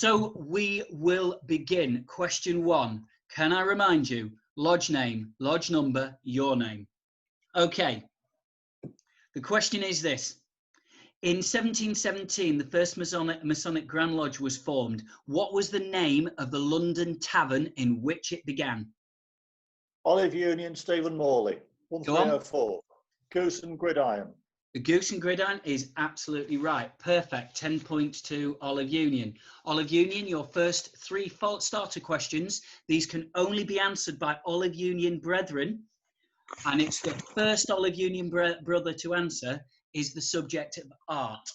So we will begin. Question 1. Can I remind you? Lodge name, lodge number, your name. Okay. The question is this. In 1717, the first Masonic Grand Lodge was formed. What was the name of the London tavern in which it began? Olive Union, Stephen Morley, 1304. Goose and Gridiron. The Goose and Gridiron is absolutely right. Perfect. 10 points to Olive Union. Olive Union, your first 3 starter questions. These can only be answered by Olive Union brethren. And it's the first Olive Union brother to answer is the subject of art.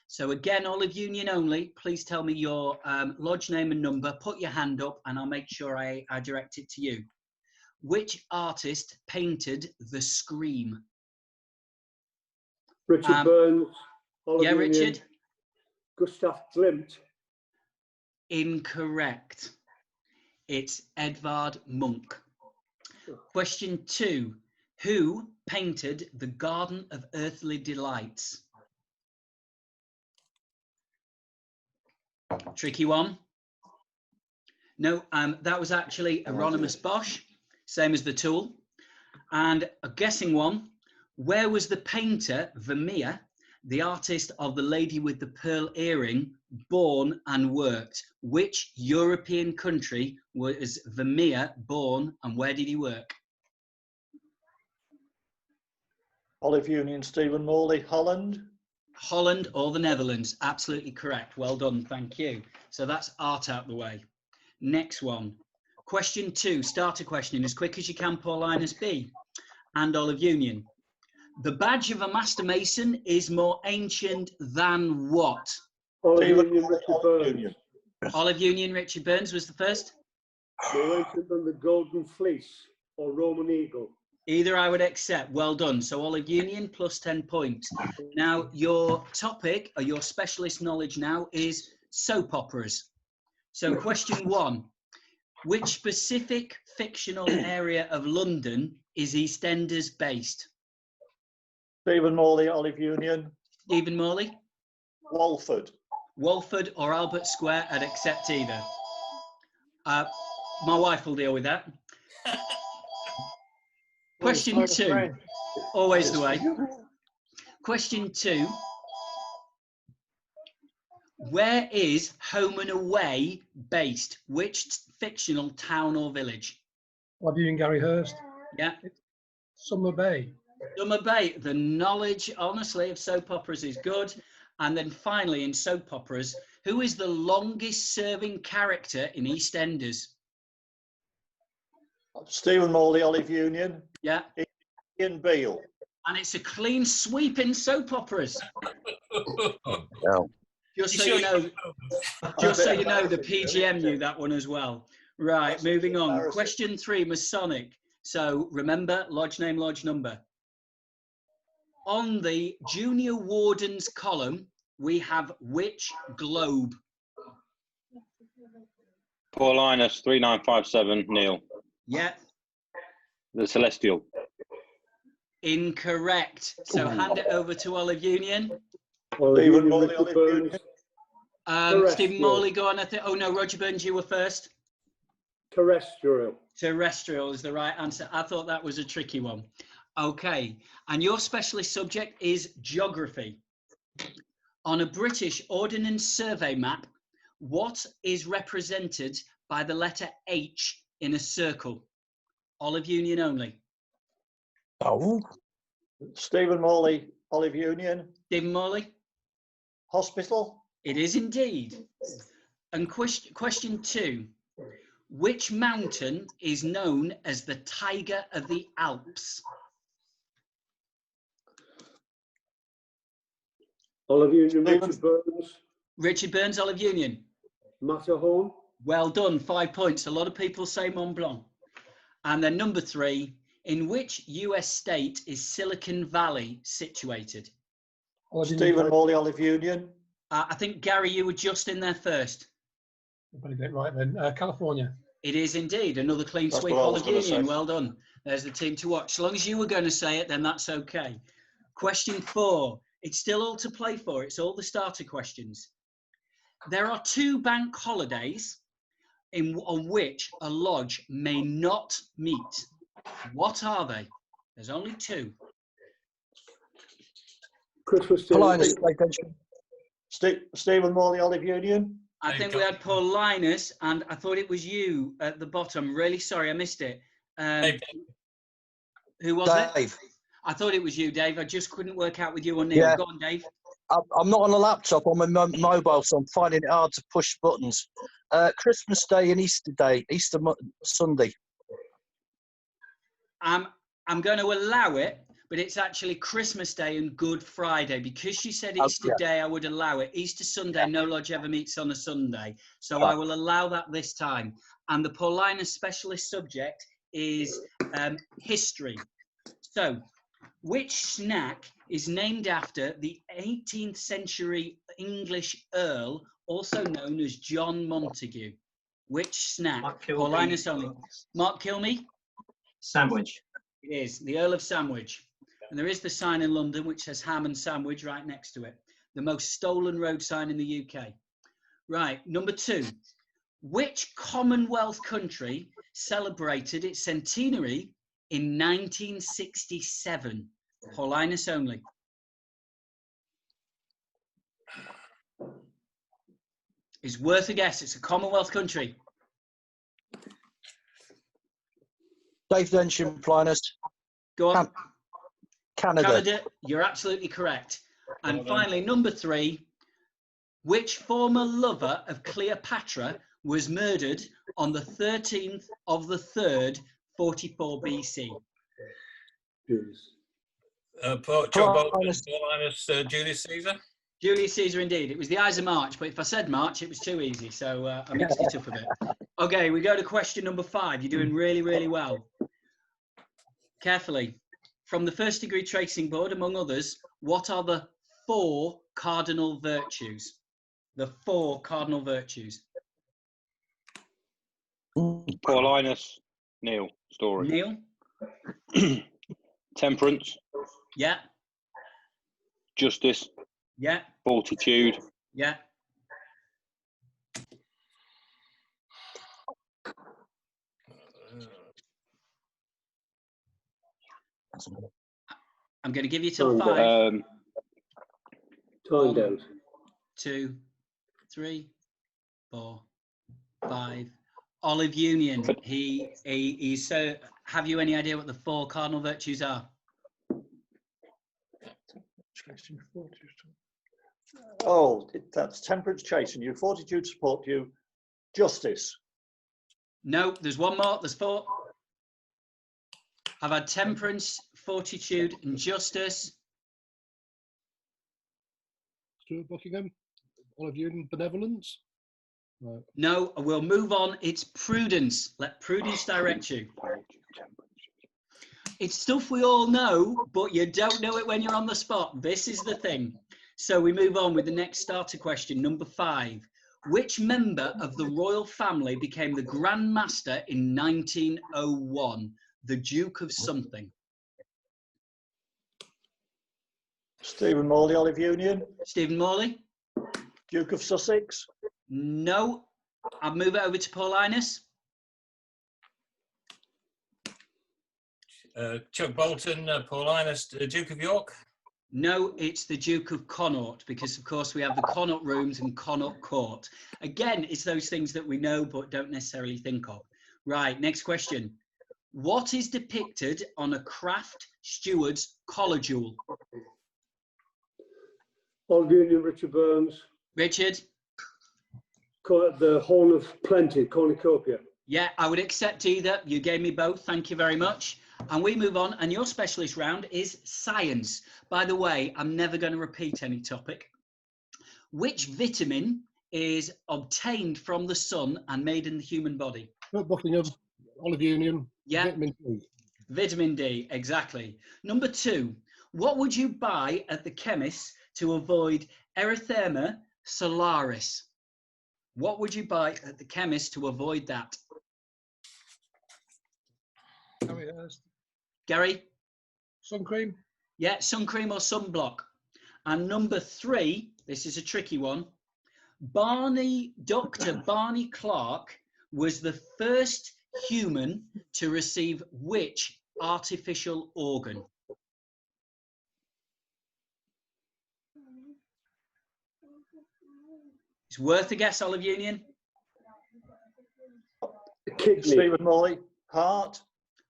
So again, Olive Union only. Please tell me your lodge name and number. Put your hand up and I'll make sure I direct it to you. Which artist painted The Scream? Richard Burns. Olive yeah, Union. Richard? Gustav Klimt. Incorrect. It's Edvard Munch. Question 2. Who painted The Garden of Earthly Delights? Tricky one. No, that was actually Hieronymus Bosch, same as the tool. And a guessing one. Where was the painter Vermeer, the artist of The Lady with the Pearl Earring, born and worked? Which European country was Vermeer born and where did he work? Olive Union, Stephen Morley, Holland. Holland or the Netherlands. Absolutely correct. Well done. Thank you. So that's art out the way. Next one. Question 2. Starter question. As quick as you can, Paulinus B. And Olive Union. The badge of a Master Mason is more ancient than what? Olive Union, Richard Burns. Olive Union, Richard Burns was the first. More ancient than the Golden Fleece or Roman Eagle. Either I would accept. Well done. So Olive Union plus 10 points. Now your topic or your specialist knowledge now is soap operas. So question 1. Which specific fictional area of London is EastEnders based? Stephen Morley, Olive Union. Stephen Morley? Walford. Walford or Albert Square, I'd accept either. My wife will deal with that. Question 2. Always the way. Question 2. Where is Home and Away based? Which fictional town or village? Olive Union, Garyhurst. Yeah. Summer Bay. Summer Bay. The knowledge, honestly, of soap operas is good. And then finally, in soap operas, who is the longest serving character in EastEnders? Stephen Morley, Olive Union. Yeah. Ian Beale. And it's a clean sweep in soap operas. No. Just so you know, the PGM knew that one as well. Right, moving on. Question 3, Masonic. So remember, lodge name, lodge number. On the Junior Wardens column, we have which globe? Paulinus, 3957, Neil. Yeah. The Celestial. Incorrect. So hand it over to Olive Union. Stephen Morley, Olive Union. Stephen Morley, go on. Oh no, Roger Burns, you were first. Terrestrial. Terrestrial is the right answer. I thought that was a tricky one. Okay, and your specialist subject is geography. On a British Ordnance Survey map, what is represented by the letter H in a circle? Olive Union only. Oh. Stephen Morley, Olive Union. Stephen Morley? Hospital. It is indeed. And question 2. Which mountain is known as the Tiger of the Alps? Olive Union, Richard Burns. Richard Burns, Olive Union. Matterhorn. Well done, 5 points. A lot of people say Mont Blanc. And then number 3, in which US state is Silicon Valley situated? Stephen Morley, Olive Union. I think, Gary, you were just in there first. I'll get it right then. California. It is indeed. Another clean sweep, Olive Union. Well done. There's the team to watch. As long as you were going to say it, then that's okay. Question 4. It's still all to play for. It's all the starter questions. There are 2 bank holidays on which a lodge may not meet. What are they? There's only 2. Christmas Day. Paulinus, Dave Densham. Stephen Morley, Olive Union. I think we had Paulinus, and I thought it was you at the bottom. Really sorry, I missed it. Who was Dave. it? I thought it was you, Dave. I just couldn't work out with you or Neil. Yeah. Go on, Dave. I'm not on a laptop, I'm on my mobile, so I'm finding it hard to push buttons. Christmas Day and Easter Day, Sunday. I'm going to allow it, but it's actually Christmas Day and Good Friday. Because she said Easter Day, I would allow it. Easter Sunday, no lodge ever meets on a Sunday. So I will allow that this time. And the Paulinus specialist subject is history. So, which snack is named after the 18th century English Earl, also known as John Montagu? Which snack? Paulinus only. Mark Kilme? Sandwich. It is, the Earl of Sandwich. And there is the sign in London which says ham and sandwich right next to it. The most stolen road sign in the UK. Right, number 2. Which Commonwealth country celebrated its centenary in 1967? Paulinus only. It's worth a guess. It's a Commonwealth country. Dave Densham, Paulinus. Go on. Canada. Canada, you're absolutely correct. And finally, number 3. Which former lover of Cleopatra was murdered on the 13th of the 3rd, 44 BC? Paulinus, Julius Caesar. Julius Caesar, indeed. It was the Ides of March, but if I said March, it was too easy, so I mixed it up a bit. Okay, we go to question number 5. You're doing really, really well. Carefully. From the first degree tracing board, among others, what are the 4 cardinal virtues? The 4 cardinal virtues. Paulinus, Neil, story. Neil? Temperance, Yeah. justice, Yeah. fortitude, Yeah. I'm going to give you till 5. Time down. 2, 3, 4, 5. Olive Union. He's so. Have you any idea what the 4 cardinal virtues are? Oh, that's temperance, chasing you, fortitude, support you, justice. No, there's one more. There's 4. I've had temperance, fortitude, and justice. Stuart Buckingham, Olive Union, benevolence. Right. No, we'll move on. It's prudence. Let prudence direct you. It's stuff we all know, but you don't know it when you're on the spot. This is the thing. So we move on with the next starter question, number 5. Which member of the royal family became the Grand Master in 1901? The Duke of something. Stephen Morley, Olive Union. Stephen Morley? Duke of Sussex. No. I'll move it over to Paulinus. Chuck Bolton, Paulinus, Duke of York. No, it's the Duke of Connaught, because of course we have the Connaught Rooms and Connaught Court. Again, it's those things that we know but don't necessarily think of. Right, next question. What is depicted on a craft steward's collar jewel? Olive Union, Richard Burns. Richard? The Horn of Plenty, cornucopia. Yeah, I would accept either. You gave me both. Thank you very much. And we move on. And your specialist round is science. By the way, I'm never going to repeat any topic. Which vitamin is obtained from the sun and made in the human body? Buckingham, Olive Union, Yeah. vitamin D. Vitamin D, exactly. Number 2, what would you buy at the chemist to avoid erythema salaris? What would you buy at the chemist to avoid that? Gary Hurst, Gary? sun cream. Yeah, sun cream or sunblock. And number 3, this is a tricky one. Dr. Barney Clark was the first human to receive which artificial organ? It's worth a guess, Olive Union. Kidney. Stephen Morley, heart.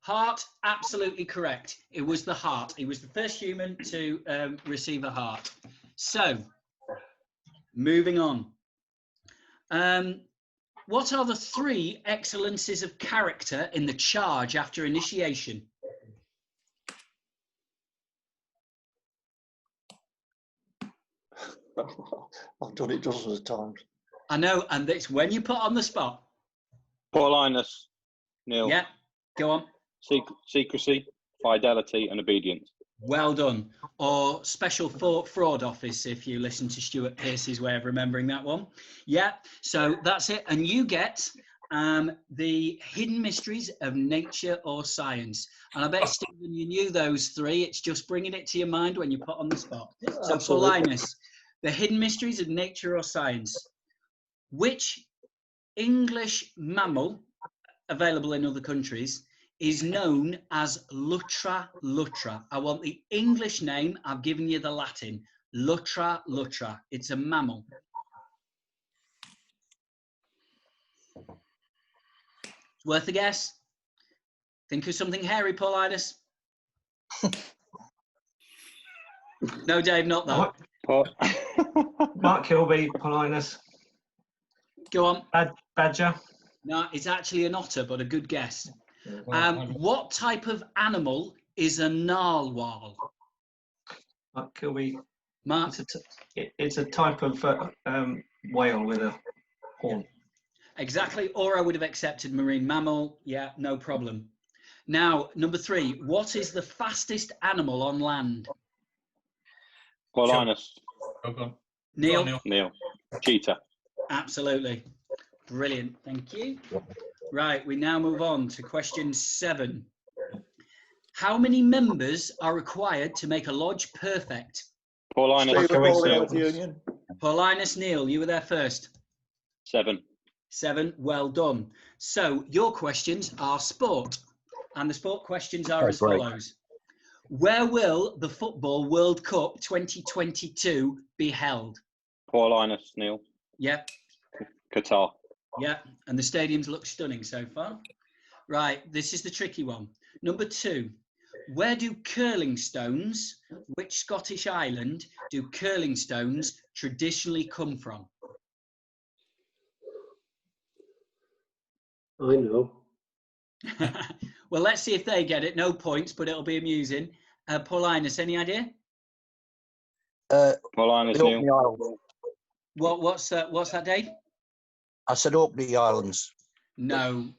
Heart, absolutely correct. It was the heart. He was the first human to receive a heart. So, moving on. What are the 3 excellencies of character in the charge after initiation? I've done it dozens of times. I know, and it's when you put on the spot. Paulinus, Neil. Yeah, go on. Secrecy, fidelity, and obedience. Well done. Or Special Fraud Office, if you listen to Stuart Pearce's way of remembering that one. Yeah, so that's it. And you get the hidden mysteries of nature or science. And I bet, Stephen, you knew those 3. It's just bringing it to your mind when you put on the spot. So, Paulinus, the hidden mysteries of nature or science. Which English mammal, available in other countries, is known as Lutra lutra? I want the English name. I've given you the Latin. Lutra lutra. It's a mammal. It's worth a guess. Think of something hairy, Paulinus. No, Dave, not that. Mark Kilby, Paulinus. Go on. Badger. No, it's actually an otter, but a good guess. What type of animal is a narwhal? Mark Kilby. Mark? It's a type of whale with a horn. Exactly, or I would have accepted marine mammal. Yeah, no problem. Now, number 3, what is the fastest animal on land? Paulinus. Neil? Neil. Cheetah. Absolutely. Brilliant, thank you. Right, we now move on to question 7. How many members are required to make a lodge perfect? Paulinus. Stephen Morley, Olive Union. Paulinus, Neil, you were there first. 7. 7, well done. So your questions are sport, and the sport questions are as follows. Where will the Football World Cup 2022 be held? Paulinus, Neil. Yeah. Qatar. Yeah, and the stadiums look stunning so far. Right, this is the tricky one. Number 2, where do curling stones, which Scottish island do curling stones traditionally come from? I know. Well, let's see if they get it. No points, but it'll be amusing. Paulinus, any idea? Paulinus, the Orkney Neil. Islands. What's that, Dave? I said Orkney Islands. No.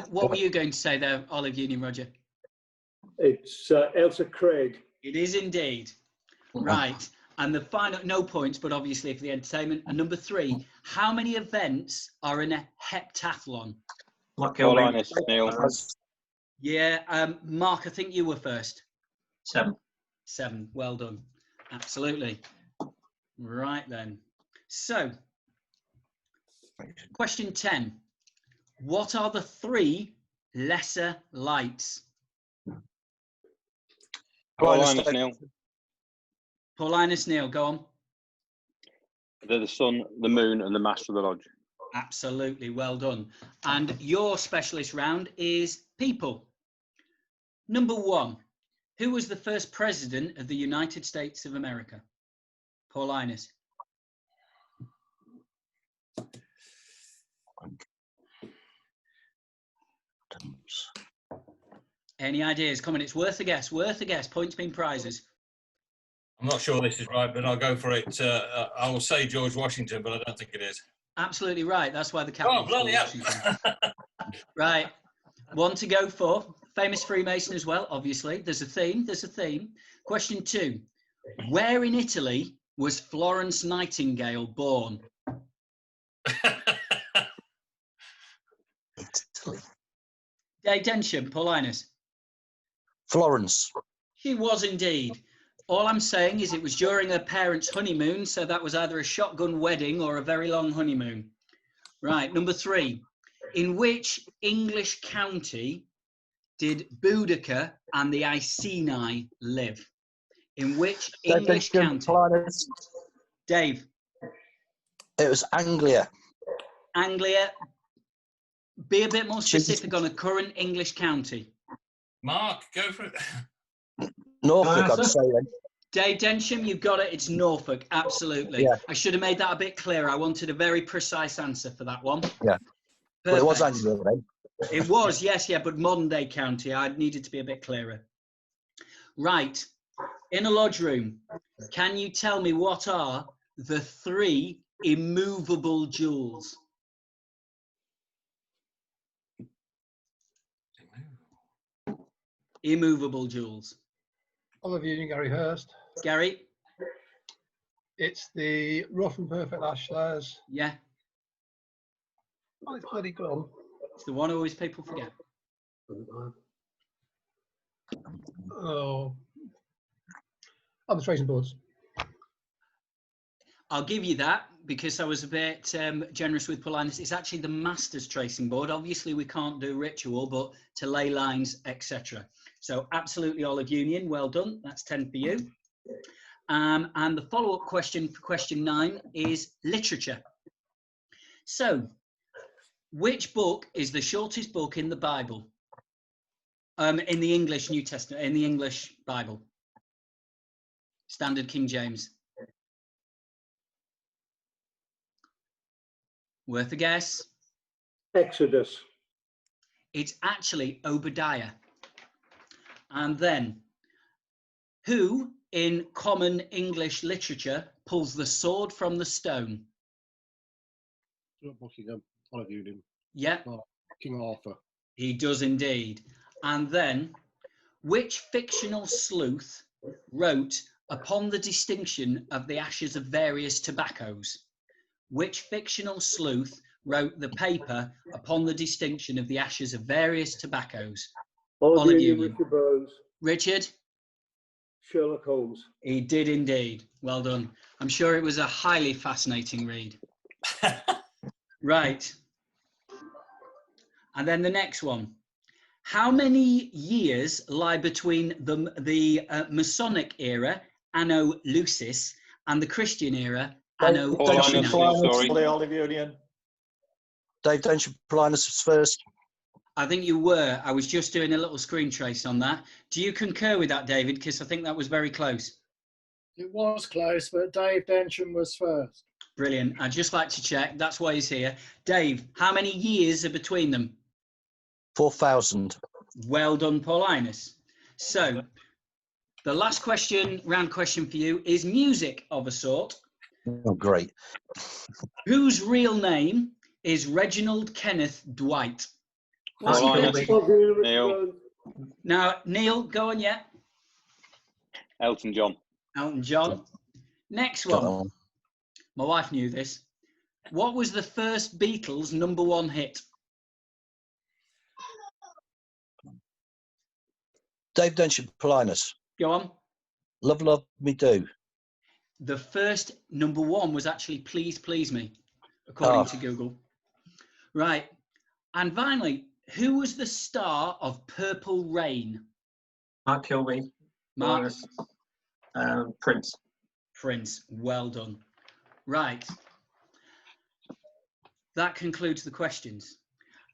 What were you going to say there, Olive Union, Roger? It's Elsa Craig. It is indeed. Right. And the final, no points, but obviously for the entertainment. And number 3, how many events are in a heptathlon? Paulinus, Neil. Yeah, Mark, I think you were first. 7. 7, well done. Absolutely. Right then. So, question 10. What are the 3 lesser lights? Paulinus, Neil. Paulinus, Neil, go on. They're the sun, the moon, and the mast of the lodge. Absolutely, well done. And your specialist round is people. Number 1, who was the first president of the United States of America? Paulinus. Any ideas? Come on, it's worth a guess, points being prizes. I'm not sure this is right, but I'll go for it. I will say George Washington, but I don't think it is. Absolutely right. That's why the capital. Oh, bloody hell. Right. 1 to go for. Famous Freemason as well, obviously. There's a theme. Question 2. Where in Italy was Florence Nightingale born? Italy. Dave Densham, Paulinus. Florence. She was indeed. All I'm saying is it was during her parents' honeymoon, so that was either a shotgun wedding or a very long honeymoon. Right, number 3. In which English county did Boudicca and the Iceni live? In which English county? Dave. It was Anglia. Anglia. Be a bit more specific on a current English county. Mark, go for it. Norfolk, I'd say then. Dave Densham, you've got it. It's Norfolk. Absolutely. Yeah. I should have made that a bit clearer. I wanted a very precise answer for that one. Yeah. But it was Anglia then. It was, yes, yeah, but modern day county. I needed to be a bit clearer. Right. In a lodge room, can you tell me what are the 3 immovable jewels? Immovable jewels. Olive Union, Gary Hurst. Gary? It's the rough and perfect ash layers. Yeah. Oh, it's bloody gone. It's the one always people forget. Oh. Oh, the tracing boards. I'll give you that because I was a bit generous with Paulinus. It's actually the master's tracing board. Obviously, we can't do ritual, but to lay lines, etc. So absolutely Olive Union. Well done. That's 10 for you. And the follow-up question for question 9 is literature. So, which book is the shortest book in the Bible? In the English New Testament, in the English Bible. Standard King James. Worth a guess? Exodus. It's actually Obadiah. And then, who in common English literature pulls the sword from the stone? Buckingham, Olive Union. Yeah. King Arthur. He does indeed. And then, which fictional sleuth wrote Upon the Distinction of the Ashes of Various Tobaccos? Which fictional sleuth wrote the paper Upon the Distinction of the Ashes of Various Tobaccos? Olive Union, Richard Burns. Richard? Sherlock Holmes. He did indeed. Well done. I'm sure it was a highly fascinating read. Right. And then the next one. How many years lie between the Masonic era, Anno Lucis, and the Christian era, Anno Domini? Olive Union. Dave Densham, Paulinus was first. I think you were. I was just doing a little screen trace on that. Do you concur with that, David? Because I think that was very close. It was close, but Dave Densham was first. Brilliant. I'd just like to check. That's why he's here. Dave, how many years are between them? 4,000. Well done, Paulinus. So, the last question, round question for you, is music of a sort. Oh, great. Whose real name is Reginald Kenneth Dwight? Neil. Now, Neil, go on, yeah. Elton John. Elton John. Next one. My wife knew this. What was the first Beatles #1 hit? Dave Densham, Paulinus. Go on. Love, Love Me Do. The first #1 was actually Please, Please Me, according to Google. Right. And finally, who was the star of Purple Rain? Mark Kilby. Mark. Prince. Prince. Well done. Right. That concludes the questions.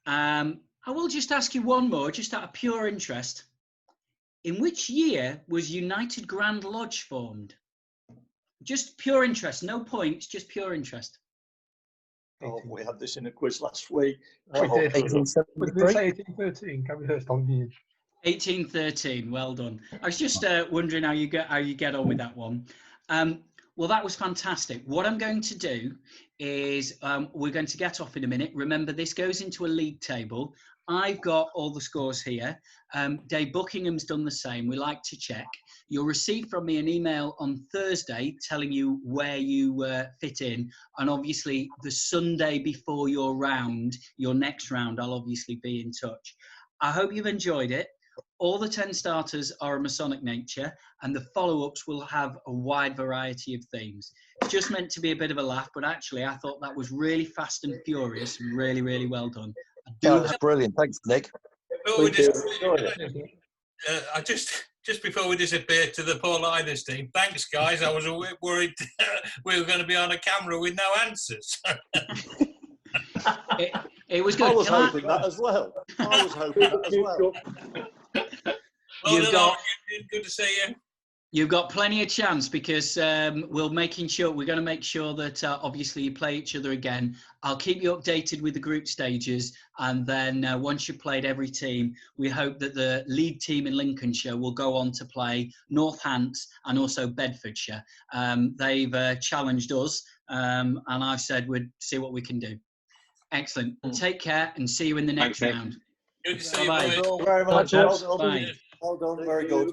I will just ask you one more, just out of pure interest. In which year was United Grand Lodge formed? Just pure interest, no points, just pure interest. Oh, we had this in a quiz last week. We did. 1873. 1813. Can we hear on news? 1813. Well done. I was just wondering how you get on with that one. Well, that was fantastic. What I'm going to do is we're going to get off in a minute. Remember, this goes into a league table. I've got all the scores here. Dave Buckingham's done the same. We like to check. You'll receive from me an email on Thursday telling you where you fit in. And obviously, the Sunday before your round, your next round, I'll obviously be in touch. I hope you've enjoyed it. All the 10 starters are a Masonic nature, and the follow-ups will have a wide variety of themes. It's just meant to be a bit of a laugh, but actually I thought that was really fast and furious and really, really well done. That was brilliant. Thanks, Nick. Before we Thank you. disappear, I just before we disappear to the Paulinus team, thanks guys. I was a bit worried we were going to be on a camera with no answers. It was good. I was hoping that as well. I was hoping that as well. Well, good to see you. You've got plenty of chance because we're going to make sure that obviously you play each other again. I'll keep you updated with the group stages, and then once you've played every team, we hope that the lead team in Lincolnshire will go on to play Northants and also Bedfordshire. They've challenged us, and I've said we'd see what we can do. Excellent. Take care and see you in the next round. Good to see you. Bye-bye. Thank you very much. Bye. Well done. Well done. Very good.